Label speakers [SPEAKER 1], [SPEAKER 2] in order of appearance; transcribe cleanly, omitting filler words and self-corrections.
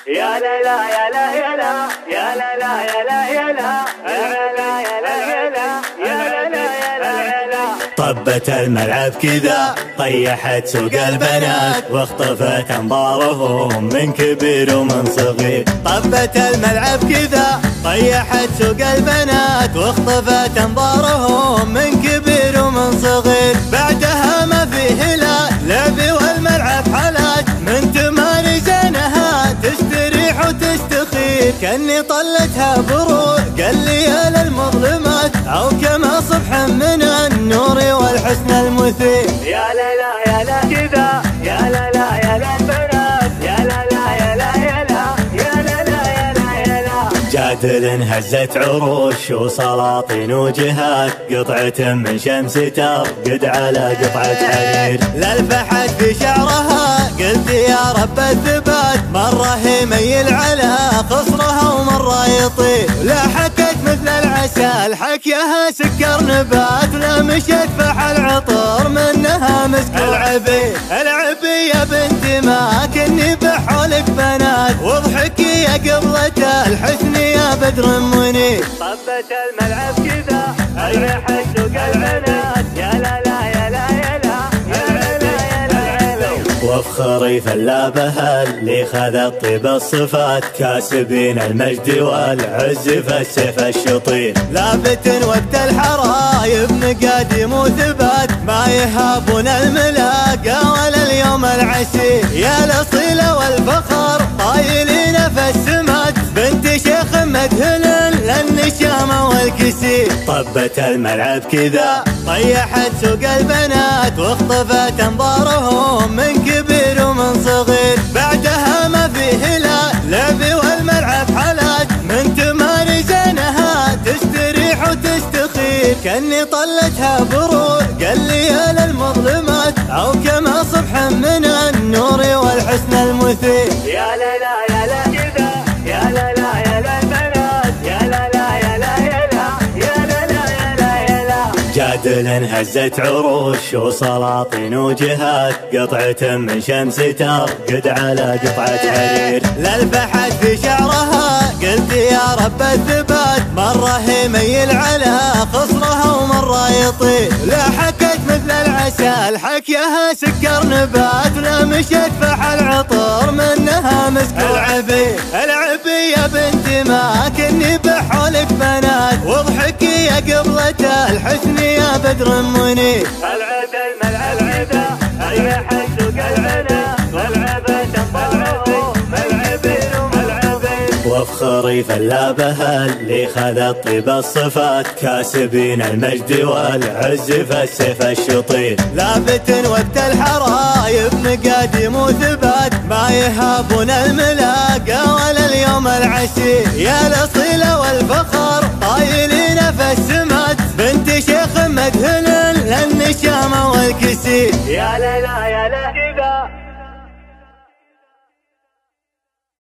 [SPEAKER 1] يا لا لا يا لا يا لا يا لا لا يا لا يا لا يا لا يا لا يا لا يا لا يا لا يا لا.
[SPEAKER 2] طبت الملعب كذا طيحت سوق البنات واختفت انظارهم من كبير ومن صغير. طبت الملعب كذا طيحت سوق البنات واختفت انظارهم من كبير ومن صغير. بعدها ما فيه لا لعب والملعب حالات من تمارسنها تستريح وتستخير. كاني طلتها برور قال لي يا للمظلمات او كما صبح من النور والحسن المثير.
[SPEAKER 1] يا لا لا يا لا كذا يا لا لا يا لا البنات يا لا لا يا لا يا لا يا لا لا يا لا يا لا.
[SPEAKER 2] جادل هزت عروش وسلاطين وجهات قطعة من شمس ترقد على قطعة حرير. للفحت في شعرها قلت يا رب الثبات مرة يميل على خصرها ومرة يطير. لا حكت مثل العسل حكيها سكر نبات لا مشت فحل عطر منها مسك. العبي يا بنتي ما كني بحولك بنات واضحكي يا قبلة الحسن يا بدر منير.
[SPEAKER 1] طبت الملعب كذا طيحت سوق البنات يا لا لا يا لا يا لا يا لا لا يا لا يا لا.
[SPEAKER 2] وافخري فلابها اللي خذت طيب الصفات كاسبين المجد والعز في السيف الشطير. لابت وقت الحرايب مقادم وثبات ما يهابون الملاقى ولا اليوم العسير. يا الاصيله والفخر طايلين في السمات بنت شيخ مدهن للنشامه والكسير. طبت الملعب كذا طيحت سوق البنات واختفت انظارهم من كبير ومن صغير. بعدها ما فيه لا لعب والملعب حالات من تمارسنها تستريح وتستخير. كاني طلتها برور قال لي يا للمظلمات او كما صبح من النور والحسن المثير.
[SPEAKER 1] يا لا لا يا لا كذا يا لا لا يا لا البنات يا لا لا يا لا يا لا يا لا لا يا لا يا لا.
[SPEAKER 2] جادل هزت عروش وسلاطين وجهات قطعة من شمس ترقد على قطعة حرير. للفحت في شعرها قلت يا رب الثبات مرة يميل على خصرها ومرة يطير. لا حكت مثل العسل حكيها سكر نبات لا مشت فحل عطر منها مسك. العبي يا بنتي ما كني بحولك بنات واضحكي يا قبلة الحسن يا بدر منير.
[SPEAKER 1] العب الملعب طيحت سوق البنات والعبت انظارهم ملعبين وملعبين.
[SPEAKER 2] وافخري فلابها اللي خذت طيب الصفات كاسبين المجد والعز في السيف الشطير. لابت وقت الحرايب مقادم وثبات ما يهابون الملاقى ولا اليوم العسير. يا الاصيله والفخر طايلين في السمات بنت شيخ مدهن للنشامه والكسير.
[SPEAKER 1] يا لا لا يا لا